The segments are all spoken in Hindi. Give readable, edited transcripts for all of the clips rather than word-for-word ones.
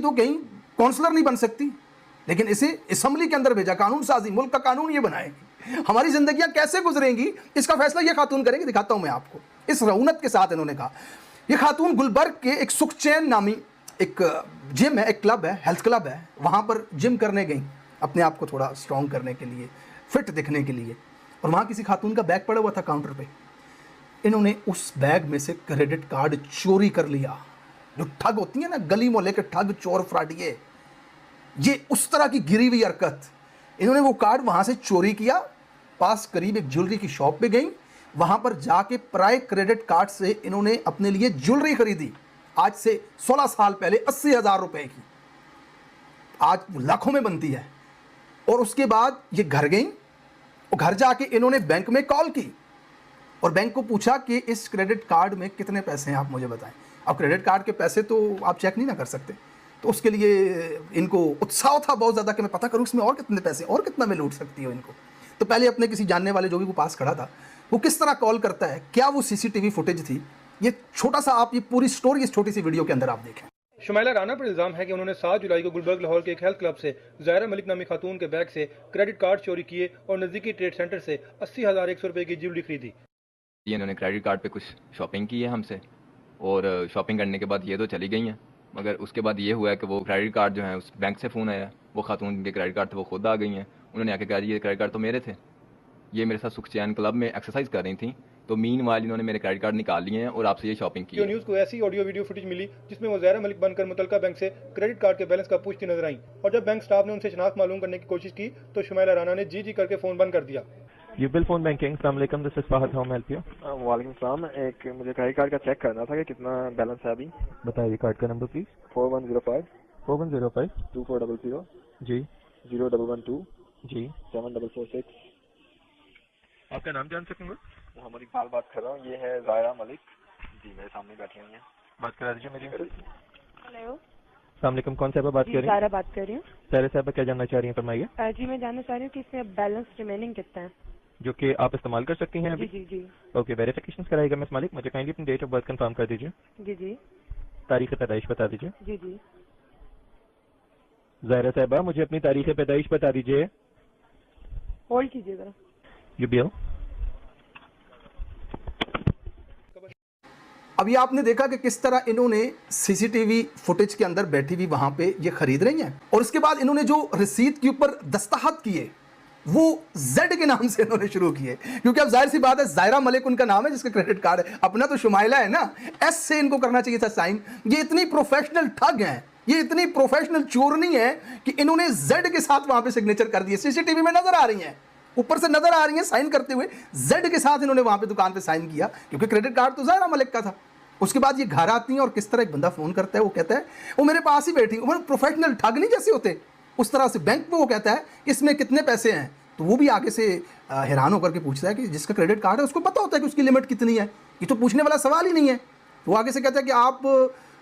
तो कहीं काउंसलर नहीं बन सकती, लेकिन इसे असेंबली के अंदर भेजा, कानून साजी, मुल्क का कानून ये बनाएगी, हमारी जिंदगियां कैसे गुजरेंगी इसका फैसला ये खातून करेंगी। दिखाता हूं मैं आपको, इस रऊनत के साथ इन्होंने कहा। ये खातून गुलबर्ग के एक सुखचैन नामी एक जिम है, एक क्लब है, हेल्थ क्लब है, वहां पर जिम करने गई अपने आप को थोड़ा स्ट्रॉन्ग करने के लिए, फिट दिखने के लिए, और वहां किसी खातून का बैग पड़ा हुआ था काउंटर पे। इन्होंने उस बैग में से क्रेडिट कार्ड चोरी कर लिया। जो ठग होती है ना, गली मोहल्ले के ठग, चोर फ्राडिये, ये उस तरह की गिरी हुई हरकत। इन्होंने वो कार्ड वहां से चोरी किया, पास करीब एक ज्वेलरी की शॉप पे गई, वहां पर जाके पराए क्रेडिट कार्ड से इन्होंने अपने लिए ज्वेलरी खरीदी। आज से 16 साल पहले 80,000 रुपए की, आज लाखों में बनती है। और उसके बाद ये घर गई, और घर जाके इन्होंने बैंक में कॉल की और बैंक को पूछा कि इस क्रेडिट कार्ड में कितने पैसे हैं, आप मुझे बताएं। अब क्रेडिट कार्ड के पैसे तो आप चेक नहीं ना कर सकते, तो उसके लिए इनको उत्साह था बहुत ज़्यादा कि मैं पता करूँ इसमें और कितने पैसे, और कितना मैं लूट सकती हूँ इनको। तो पहले अपने किसी जानने वाले जो भी वो पास खड़ा था, वो किस तरह कॉल करता है, क्या वो सीसीटीवी फुटेज थी, ये छोटा सा आप ये पूरी स्टोरी इस छोटी सी वीडियो के अंदर आप देखें। शुमाइला राना पर इल्जाम है कि उन्होंने 7 जुलाई को गुलबर्ग लाहौर के एक हेल्थ क्लब से ज़ायरा मलिक नामी खातून के बैग से क्रेडिट कार्ड चोरी किए और नज़दीकी ट्रेड सेंटर से 80,100 रुपए की ज्वेलरी खरीदी। ये इन्होंने क्रेडिट कार्ड पे कुछ शॉपिंग की है हमसे, और शॉपिंग करने के बाद ये तो चली गई हैं, मगर उसके बाद ये हुआ है कि वो क्रेडिट कार्ड जो है उस बैंक से फ़ोन आया, वो खातून के क्रेडिट कार्ड थे वो खुद आ गई हैं। उन्होंने आके कहा ये क्रेडिट कार्ड तो मेरे थे, ये मेरे साथ सुखचैन क्लब में एक्सरसाइज कर रही थी, तो मीन वाल इन्होंने मेरे क्रेडिट कार्ड निकाल लिए हैं और आपसे ये शॉपिंग की है। न्यूज़ को ऐसी ऑडियो वीडियो फुटेज मिली जिसमें वो ज़ायरा मलिक बनकर मुतलका बैंक से क्रेडिट कार्ड के बैलेंस का पूछती नजर आई, और जब बैंक स्टाफ ने उनसे शनाख्त मालूम करने की कोशिश की तो शुमाइला राना ने जी करके फ़ोन बंद कर दिया। यू बिल फोन बैंकिंग, अस्सलाम वालेकुम, this is Fahad, how may help you? वालेकुम सलाम, एक मुझे क्रेडिट कार्ड का चेक करना था कि कितना बैलेंस है अभी। बताइए कार्ड का नंबर प्लीज। 4105 4105 2400 जी 0112 जी 7446। आपका नाम जान सकूंगा? मोहम्मद इकबाल बात कर रहा हूँ, ये है ज़ायरा मलिक जी, मेरे सामने बैठी हुई हैं। बात करा दीजिए मेरी। हेलो, अस्सलाम वालेकुम, कौन साहब बात कर रही हैं? सारा बात कर रही हूँ। सारा साहब क्या जानना चाह रही हैं, फरमाइए। जी मैं जानना चाह रही हूँ कि इसमें बैलेंस रिमेनिंग कितना है जो कि आप इस्तेमाल कर सकती हैं अभी? जी जी ओके, वेरिफिकेशन कराएगा मिस मालिक, मुझे काइंडली अपनी डेट ऑफ बर्थ कंफर्म कर दीजिए। जी जी तारीख पैदाइश बता दीजिए। जी जी ज़ायरा साहबा मुझे अपनी तारीख पैदाइश बता दीजिए। होल्ड कीजिए जरा। You bill. अभी आपने देखा कि किस तरह इन्होंने सीसीटीवी फुटेज के अंदर बैठी हुई वहां पे ये खरीद रही हैं, और उसके बाद इन्होंने जो रसीद के ऊपर दस्तखत किए वो जेड के नाम से इन्होंने शुरू किए, क्योंकि अब जाहिर सी बात है ज़ायरा मलिक उनका नाम है जिसका क्रेडिट कार्ड है, अपना तो शुमाइला है ना, एस से इनको करना चाहिए था साइन। ये इतनी प्रोफेशनल ठग हैं, ये इतनी प्रोफेशनल चोरनी है कि इन्होंने जेड के साथ वहां पे सिग्नेचर कर दिए। सीसीटीवी में नजर आ रही हैं, ऊपर से नजर आ रही हैं साइन करते हुए, जेड के साथ इन्होंने वहां पे दुकान पे साइन किया, क्योंकि क्रेडिट कार्ड तो ज़ायरा मलिक का था। उसके बाद ये घर आती हैं और किस तरह एक बंदा फोन करता है, वो कहता है वो मेरे पास ही बैठी, वो प्रोफेशनल ठग नहीं जैसे होते उस तरह से बैंक में वो कहता है इसमें कितने पैसे हैं, तो वो भी आगे से हैरान होकर के पूछता है कि जिसका क्रेडिट कार्ड है उसको पता होता है कि उसकी लिमिट कितनी है, ये तो पूछने वाला सवाल ही नहीं है। तो वो आगे से कहता है कि आप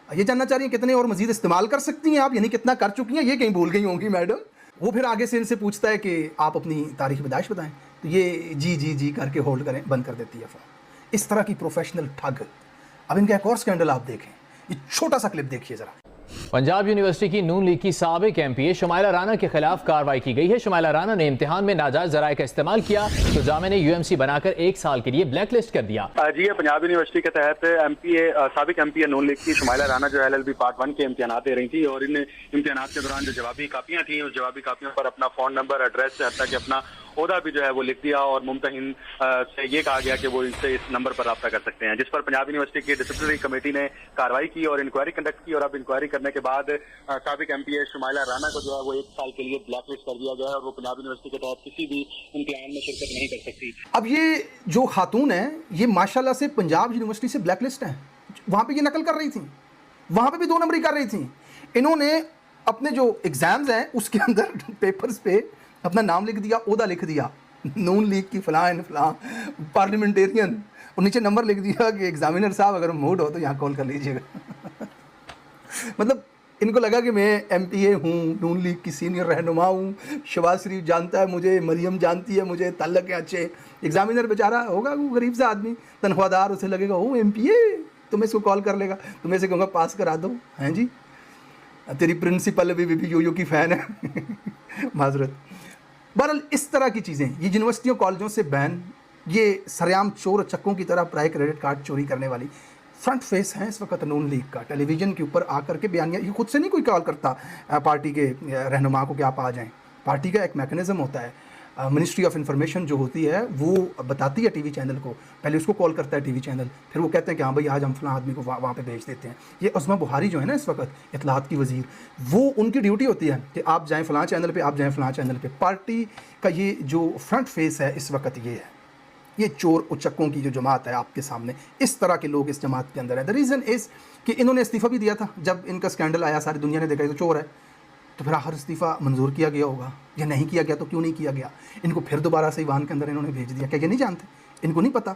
ये जानना चाह रही हैं कितने और मजीद इस्तेमाल कर सकती हैं आप, यानी कितना कर चुकी हैं, ये कहीं भूल गई होंगी मैडम। वो फिर आगे से इनसे पूछता है कि आप अपनी तारीख पैदाइश बताएं, तो ये जी करके होल्ड करें, बंद कर देती है फ़ोन। इस तरह की प्रोफेशनल ठग। अब इनका एक और स्कैंडल आप देखें, ये छोटा सा क्लिप देखिए जरा। पंजाब यूनिवर्सिटी की नून लीग की साबिक एमपीए शुमाइला राना के खिलाफ कार्रवाई की गई है। शुमाइला राना ने इम्तिहान में नाजायज जराये का इस्तेमाल किया तो जामे ने यूएमसी बनाकर 1 साल के लिए ब्लैक लिस्ट कर दिया। जी, पंजाब यूनिवर्सिटी के तहत एमपीए साबिक एमपीए नून लीग की शुमाइला राना जो एलएलबी पार्ट 1 के इम्तिहान दे रही थी, और इन इम्तिहान के दौरान जो जवाबी कापियां थी उस जवाबी कापियों पर अपना फोन नंबर, एड्रेस से हत्ता कि अपना ओहदा भी जो है वो लिख दिया, और मुमतहिन से ये कहा गया कि वो इससे इस नंबर पर रब्ता कर सकते हैं, जिस पर पंजाब यूनिवर्सिटी की डिसिप्लिनरी कमेटी ने कार्रवाई की और इंक्वायरी कंडक्ट की। और अब इंक्वायरी करने के बाद साबिक एमपीए शुमाइला राना को जो है वो 1 साल के लिए ब्लैक लिस्ट कर दिया गया है, और वो पंजाब यूनिवर्सिटी के तहत किसी भी इम्तिहान में शिरकत नहीं कर सकती। अब ये जो खातून है ये माशाल्लाह से पंजाब यूनिवर्सिटी से ब्लैक लिस्ट है, वहाँ पे ये नकल कर रही थी, वहाँ पे भी 2 नंबरी कर रही थी। इन्होंने अपने जो एग्जाम्स हैं उसके अंदर पेपर्स पे अपना नाम लिख दिया, ओहदा लिख दिया, नून लीग की फलां फलां पार्लियामेंटेरियन, और नीचे नंबर लिख दिया कि एग्जामिनर साहब अगर मूड हो तो यहाँ कॉल कर लीजिएगा। मतलब इनको लगा कि मैं एमपीए हूँ, नून लीग की सीनियर रहनुमा हूँ, शहबाज शरीफ जानता है मुझे, मरियम जानती है मुझे, ताल्लुक है अच्छे। एग्जामिनर बेचारा होगा वो गरीब सा आदमी, तनख्वाहदार, उसे लगेगा ओ एमपीए, तो मैं इसको कॉल कर लेगा, तो मैं इसे कहूँगा पास करा दो, हैं जी। तेरी प्रिंसिपल भी योयो की फ़ैन है माजरत। बहरहाल इस तरह की चीज़ें, ये यूनिवर्सिटियों कॉलेजों से बैन, ये सरेआम चोर चक्कों की तरह प्राइवेट क्रेडिट कार्ड चोरी करने वाली फ्रंट फेस है इस वक्त नून लीग का। टेलीविज़न के ऊपर आकर के बयानिया, ये खुद से नहीं कोई कॉल करता पार्टी के रहनुमा को कि आप आ जाएं। पार्टी का एक मैकेनिज़्म होता है, मिनिस्ट्री ऑफ इंफॉर्मेशन जो होती है वो बताती है टीवी चैनल को, पहले उसको कॉल करता है टीवी चैनल, फिर वो कहते हैं कि हाँ भाई आज हम फलां आदमी को वहाँ पे भेज देते हैं। ये उस्मा बुहारी जो है ना इस वक्त इत्तलात की वज़ीर, वो उनकी ड्यूटी होती है कि आप जाएँ फ़लाँ चैनल पर, आप जाएँ फ़लाँ चैनल पर। पार्टी का ये जो फ्रंट फेस है इस वक्त ये है, ये चोर उचक्कों की जो जमात है आपके सामने, इस तरह के लोग इस जमात के अंदर है। द रीज़न इज़ कि इन्होंने इस्तीफ़ा भी दिया था जब इनका स्कैंडल आया, सारी दुनिया ने देखा ये तो चोर है, तो फिर आखिर इस्तीफ़ा मंजूर किया गया होगा या नहीं किया गया, तो क्यों नहीं किया गया? इनको फिर दोबारा से ईवान के अंदर इन्होंने भेज दिया। क्या ये नहीं जानते? इनको नहीं पता?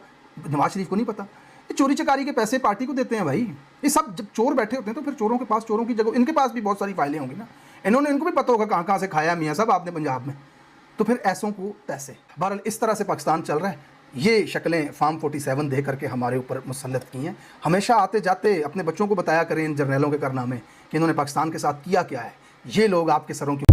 नवाज शरीफ को नहीं पता? ये चोरी चकारी के पैसे पार्टी को देते हैं भाई। ये सब जब चोर बैठे होते हैं तो फिर चोरों के पास, चोरों की जगह इनके पास भी बहुत सारी फाइलें होंगी ना, इनको भी पता होगा कहाँ कहाँ से खाया मियाँ साहब आपने पंजाब में, तो फिर ऐसों को पैसे। बहरहाल इस तरह से पाकिस्तान चल रहा है। ये शक्लें फार्म 47 दे करके हमारे ऊपर मुसल्लत की हैं। हमेशा आते जाते अपने बच्चों को बताया करें इन जर्नलों के कारनामे कि इन्होंने पाकिस्तान के साथ किया क्या है। ये लोग आपके सरों की